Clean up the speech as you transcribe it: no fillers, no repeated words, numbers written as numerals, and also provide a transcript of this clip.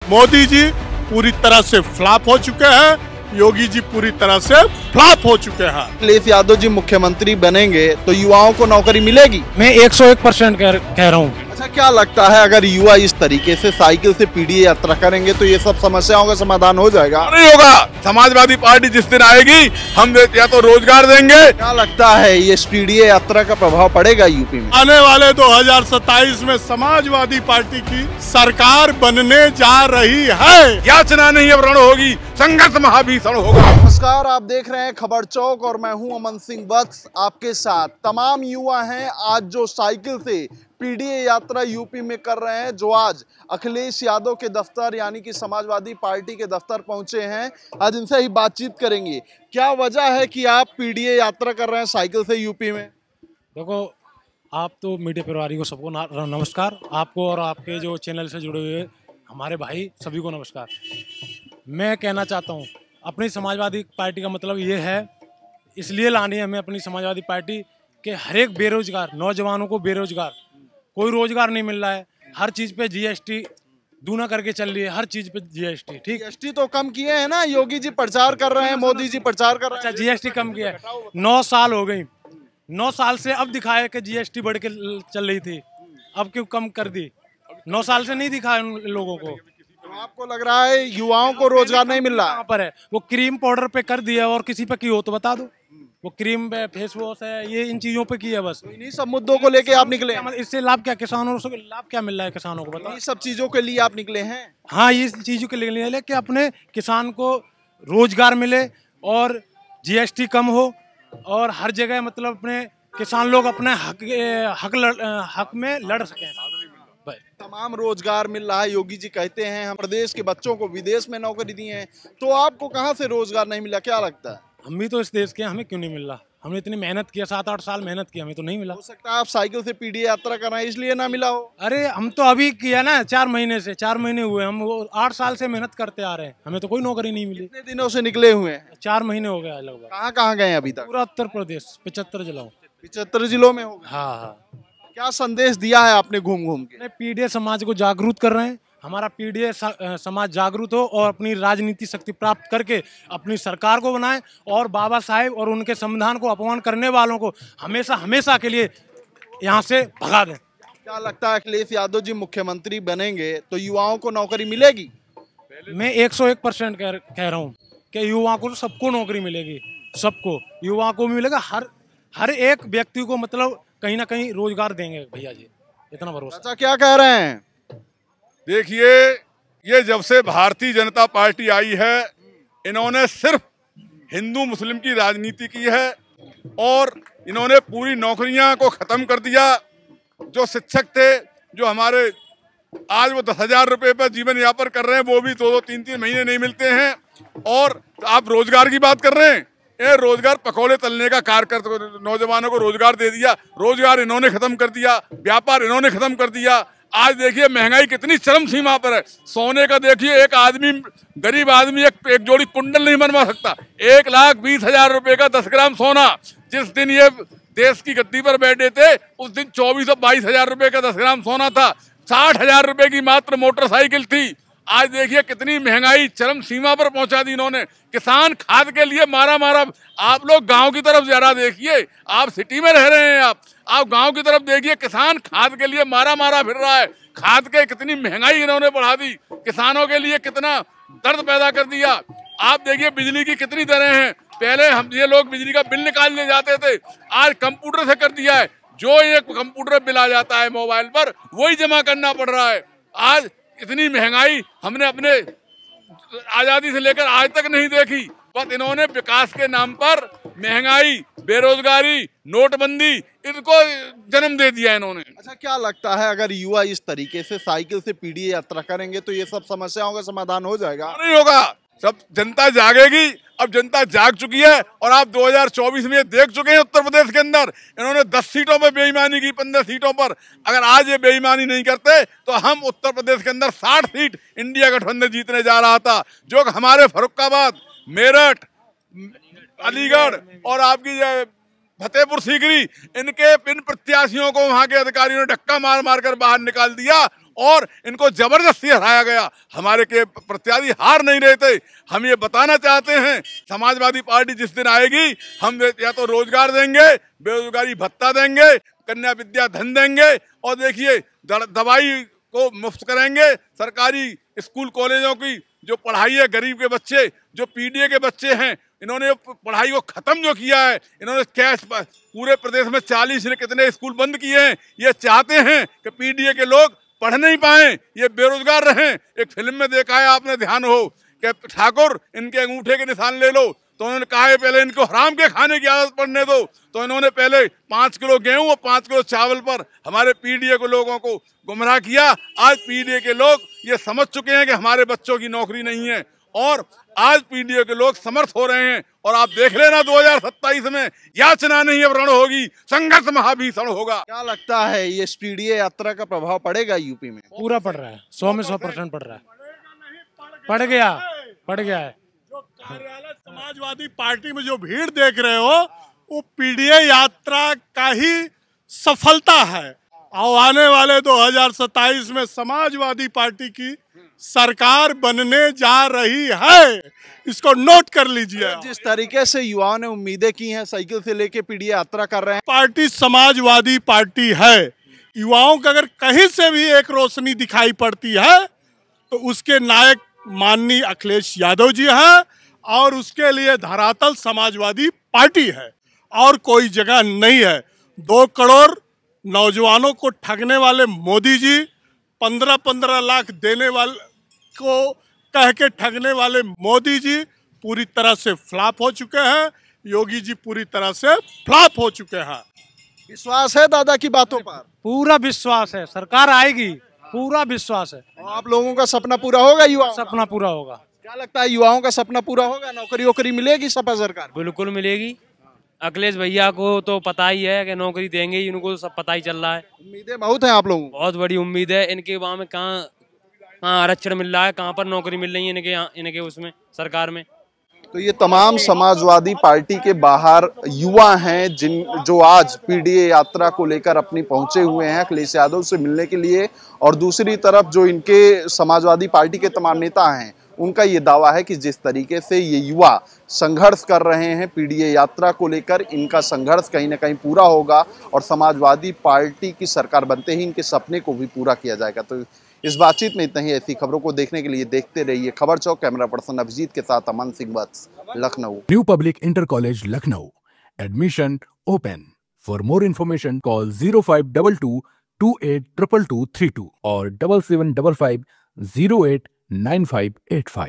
मोदी जी पूरी तरह से फ्लॉप हो चुके हैं, योगी जी पूरी तरह से फ्लॉप हो चुके हैं। अखिलेश यादव जी मुख्यमंत्री बनेंगे तो युवाओं को नौकरी मिलेगी? मैं 101% कह रहा हूँ। अच्छा, क्या लगता है अगर युवा इस तरीके से साइकिल से पीडीए यात्रा करेंगे तो ये सब समस्याओं का समाधान हो जाएगा? नहीं होगा। समाजवादी पार्टी जिस दिन आएगी हम या तो रोजगार देंगे। क्या लगता है ये पीडीए यात्रा का प्रभाव पड़ेगा यूपी में? आने वाले 2027 में समाजवादी पार्टी की सरकार बनने जा रही है। याचना नहीं अब रण होगी, संघर्ष महाभीषण होगा। नमस्कार, आप देख रहे हैं खबर चौक और मैं हूं अमन सिंह वत्स आपके साथ। तमाम युवा हैं आज जो साइकिल से पीडीए यात्रा यूपी में कर रहे हैं, जो आज अखिलेश यादव के दफ्तर यानी कि समाजवादी पार्टी के दफ्तर पहुंचे हैं। आज इनसे ही बातचीत करेंगे। क्या वजह है कि आप पीडीए यात्रा कर रहे हैं साइकिल से यूपी में? देखो, आप तो मीडिया परिवारी को सबको नमस्कार, आपको और आपके जो चैनल से जुड़े हुए हमारे भाई सभी को नमस्कार। मैं कहना चाहता हूँ अपनी समाजवादी पार्टी का मतलब ये है, इसलिए लानी है हमें अपनी समाजवादी पार्टी के हर एक बेरोजगार नौजवानों को बेरोजगार कोई रोजगार नहीं मिल रहा है। हर चीज़ पे जीएसटी दूना करके चल रही है, हर चीज़ पे जीएसटी। ठीक, जीएसटी तो कम किए हैं ना, योगी जी प्रचार कर रहे हैं, मोदी जी प्रचार कर रहे हैं। अच्छा, जीएसटी कम किया है। 9 साल हो गई, 9 साल से अब दिखाया कि जीएसटी बढ़ के चल रही थी, अब क्यों कम कर दी? 9 साल से नहीं दिखाया उन लोगों को। तो आपको लग रहा है युवाओं को रोजगार नहीं मिल रहा? कहाँ पर है वो क्रीम पाउडर पे कर दिया और किसी पे की हो तो बता दो। वो क्रीम पे फेस वॉश है, ये इन चीजों पे की है बस। इन्हीं सब मुद्दों को लेके आप निकले? इससे लाभ क्या किसानों को, लाभ क्या मिल रहा है किसानों को बताओ? इन्हीं सब चीजों के लिए आप निकले हैं? हाँ, ये चीजों के लिए कि अपने किसान को रोजगार मिले और जीएसटी कम हो और हर जगह मतलब अपने किसान लोग अपने हक में लड़ सकें। तमाम रोजगार मिल रहा है। योगी जी कहते हैं हम प्रदेश के बच्चों को विदेश में नौकरी दी है, तो आपको कहाँ से रोजगार नहीं मिला? क्या लगता है? हम भी तो इस देश के, हमें क्यों नहीं मिल रहा? हमने इतनी मेहनत किया, 7-8 साल मेहनत की, हमें तो नहीं मिला। हो सकता है आप साइकिल से पीडीए यात्रा कर रहे हैं इसलिए ना मिला हो। अरे हम तो अभी किया ना, 4 महीने से, 4 महीने हुए, हम 8 साल से मेहनत करते आ रहे हैं, हमें तो कोई नौकरी नहीं मिली। कितने दिनों से निकले हुए हैं? 4 महीने हो गया लगभग। कहाँ कहाँ गए अभी तक? पूरा उत्तर प्रदेश 75 जिलों। 75 जिलों में हो गए? हाँ हाँ। क्या संदेश दिया है आपने घूम घूम के? पीडीए समाज को जागरूक कर रहे हैं। हमारा पीडीए समाज जागरूक हो और अपनी राजनीति शक्ति प्राप्त करके अपनी सरकार को बनाए और बाबा साहेब और उनके संविधान को अपमान करने वालों को हमेशा हमेशा के लिए यहाँ से भगा दें। क्या लगता है अखिलेश यादव जी मुख्यमंत्री बनेंगे तो युवाओं को नौकरी मिलेगी? मैं 101% कह रहा हूँ कि युवाओं को, सबको नौकरी मिलेगी, सबको युवाओं को भी मिलेगा। हर एक व्यक्ति को मतलब कहीं ना कहीं रोजगार देंगे भैया जी, इतना भरोसा। अच्छा, क्या कह रहे हैं? देखिए, ये जब से भारतीय जनता पार्टी आई है इन्होंने सिर्फ हिंदू मुस्लिम की राजनीति की है और इन्होंने पूरी नौकरियां को खत्म कर दिया। जो शिक्षक थे, जो हमारे आज वो 10,000 रुपये पर जीवन यापन कर रहे हैं, वो भी 2-2, 3-3 महीने नहीं मिलते हैं। और आप रोजगार की बात कर रहे हैं, ये रोजगार पकौड़े तलने का कार्य कर, नौजवानों को रोजगार दे दिया। रोजगार इन्होंने खत्म कर दिया, व्यापार इन्होंने खत्म कर दिया। आज देखिए महंगाई कितनी चरम सीमा पर है। सोने का देखिए, एक आदमी, गरीब आदमी एक जोड़ी कुंडल नहीं बनवा सकता। 1,20,000 रुपए का 10 ग्राम सोना। जिस दिन ये देश की गद्दी पर बैठे थे उस दिन 24 और 22,000 रुपए का 10 ग्राम सोना था। 60,000 रुपए की मात्र मोटरसाइकिल थी। आज देखिए कितनी महंगाई चरम सीमा पर पहुंचा दी इन्होंने। किसान खाद के लिए मारा। आप लोग गांव की तरफ जरा देखिए, आप सिटी में रह रहे हैं, आप गांव की तरफ देखिए, किसान खाद के लिए मारा फिर रहा है। खाद के कितनी महंगाई इन्होंने बढ़ा दी, किसानों के लिए कितना दर्द पैदा कर दिया। आप देखिए बिजली की कितनी दरें हैं। पहले हम ये लोग बिजली का बिल निकालने जाते थे, आज कंप्यूटर से कर दिया है। जो एक कंप्यूटर बिल आ जाता है मोबाइल पर, वही जमा करना पड़ रहा है। आज इतनी महंगाई हमने अपने आजादी से लेकर आज तक नहीं देखी। बस इन्होंने विकास के नाम पर महंगाई, बेरोजगारी, नोटबंदी, इनको जन्म दे दिया इन्होंने। अच्छा, क्या लगता है अगर युवा इस तरीके से साइकिल से पीडीए यात्रा करेंगे तो ये सब समस्याओं का समाधान हो जाएगा? नहीं होगा। सब जनता जागेगी। अब जनता जाग चुकी है और आप 2024 में देख चुके हैं उत्तर प्रदेश के अंदर इन्होंने 10 सीटों पर बेईमानी की, 15 सीटों पर। अगर आज ये बेईमानी नहीं करते तो हम उत्तर प्रदेश के अंदर 60 सीट इंडिया गठबंधन जीतने जा रहा था, जो कि हमारे फर्रुखाबाद, मेरठ, अलीगढ़ और आपकी फतेहपुर सीकरी, इन प्रत्याशियों को वहां के अधिकारियों ने धक्का मार कर बाहर निकाल दिया और इनको जबरदस्ती हराया गया। हमारे के प्रत्याशी हार नहीं रहे थे। हम ये बताना चाहते हैं, समाजवादी पार्टी जिस दिन आएगी, हम या तो रोजगार देंगे, बेरोजगारी भत्ता देंगे, कन्या विद्या धन देंगे, और देखिए दवाई को मुफ्त करेंगे। सरकारी स्कूल कॉलेजों की जो पढ़ाई है, गरीब के बच्चे जो पीडीए के बच्चे हैं, इन्होंने पढ़ाई को खत्म जो किया है, इन्होंने कैश पूरे प्रदेश में 40 ने कितने स्कूल बंद किए हैं। ये चाहते हैं कि पीडीए के लोग पढ़ नहीं पाए, ये बेरोजगार रहें। एक फिल्म में देखा है आपने, ध्यान हो, कि ठाकुर इनके अंगूठे के निशान ले लो, तो उन्होंने कहा है पहले इनको हराम के खाने की आदत पड़ने दो। तो इन्होंने पहले 5 किलो गेहूं और 5 किलो चावल पर हमारे पीडीए के लोगों को गुमराह किया। आज पीडीए के लोग ये समझ चुके हैं कि हमारे बच्चों की नौकरी नहीं है, और आज पीडीए के लोग समर्थ हो रहे हैं। और आप देख लेना 2027 में याचना नहीं अब रण होगी, संघर्ष महाभीषण होगा। क्या लगता है ये पीडीए यात्रा का प्रभाव पड़ेगा यूपी में? पूरा पड़ रहा है, 100 में 100% पड़ रहा है। पड़ गया है। जो कार्यालय समाजवादी पार्टी में जो भीड़ देख रहे हो, वो पीडीए यात्रा का ही सफलता है। और आने वाले 2027 में समाजवादी पार्टी की सरकार बनने जा रही है, इसको नोट कर लीजिए। जिस तरीके से युवाओं ने उम्मीदें की हैं, साइकिल से लेके पीडीए यात्रा कर रहे हैं। पार्टी समाजवादी पार्टी है। युवाओं को अगर कहीं से भी एक रोशनी दिखाई पड़ती है तो उसके नायक माननीय अखिलेश यादव जी हैं, और उसके लिए धरातल समाजवादी पार्टी है, और कोई जगह नहीं है। 2 करोड़ नौजवानों को ठगने वाले मोदी जी, 15-15 लाख देने वाले को कह के ठगने वाले मोदी जी पूरी तरह से फ्लॉप हो चुके हैं। योगी जी पूरी तरह से फ्लॉप हो चुके हैं। विश्वास है दादा की बातों पर? पूरा विश्वास है, सरकार आएगी, पूरा विश्वास है। और आप लोगों का सपना पूरा होगा? युवाओं का सपना पूरा होगा। क्या लगता है, युवाओं का सपना पूरा होगा? नौकरी वोकरी मिलेगी सपा सरकार? बिल्कुल मिलेगी। अखिलेश भैया को तो पता ही है कि नौकरी देंगे ही, इनको सब पता ही चल रहा है। उम्मीदें बहुत हैं आप लोगों को? बहुत बड़ी उम्मीद है। इनके वहाँ में कहाँ आरक्षण मिल रहा है, कहाँ पर नौकरी मिल रही है इनके उसमें सरकार में। तो ये तमाम समाजवादी पार्टी के बाहर युवा हैं जो आज पीडीए यात्रा को लेकर अपनी पहुंचे हुए हैं अखिलेश यादव से मिलने के लिए। और दूसरी तरफ जो इनके समाजवादी पार्टी के तमाम नेता हैं, उनका ये दावा है कि जिस तरीके से ये युवा संघर्ष कर रहे हैं पीडीए यात्रा को लेकर, इनका संघर्ष कहीं ना कहीं पूरा होगा और समाजवादी पार्टी की सरकार बनते ही इनके सपने को भी पूरा किया जाएगा। तो इस बातचीत में इतना ही। ऐसी खबरों को देखने के लिए देखते रहिए खबर चौक। कैमरा पर्सन अभिजीत के साथ Aman Singh Vats, Lucknow. New public inter college Lucknow, admission open. For more information call 0522 282232 और 7755 089585।